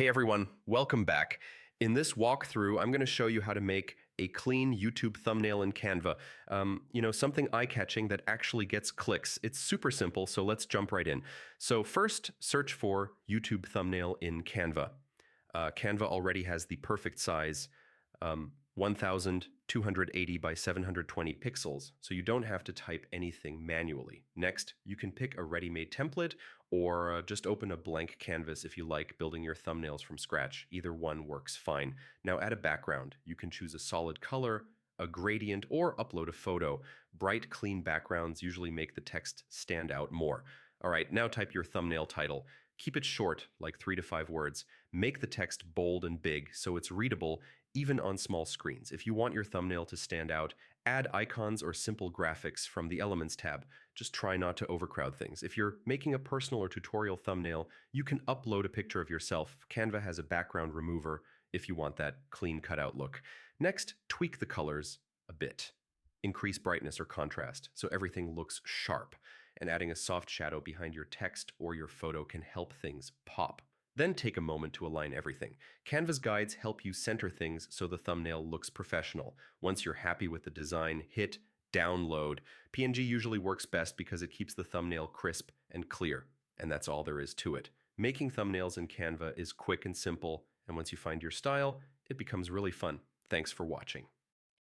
Hey everyone, welcome back. In this walkthrough, I'm going to show you how to make a clean YouTube thumbnail in Canva. Something eye-catching that actually gets clicks. It's super simple, so let's jump right in. So first, search for YouTube thumbnail in Canva. Canva already has the perfect size, 1280 by 720 pixels, so you don't have to type anything manually. Next, you can pick a ready-made template or just open a blank canvas if you like building your thumbnails from scratch. Either one works fine. Now add a background. You can choose a solid color, a gradient, or upload a photo. Bright, clean backgrounds usually make the text stand out more. All right, now type your thumbnail title. Keep it short, like 3 to 5 words. Make the text bold and big so it's readable even on small screens. If you want your thumbnail to stand out, add icons or simple graphics from the Elements tab. Just try not to overcrowd things. If you're making a personal or tutorial thumbnail, you can upload a picture of yourself. Canva has a background remover if you want that clean cutout look. Next, tweak the colors a bit. Increase brightness or contrast so everything looks sharp. And adding a soft shadow behind your text or your photo can help things pop. Then take a moment to align everything. Canva's guides help you center things so the thumbnail looks professional. Once you're happy with the design, hit download. PNG usually works best because it keeps the thumbnail crisp and clear, and that's all there is to it. Making thumbnails in Canva is quick and simple, and once you find your style, it becomes really fun. Thanks for watching.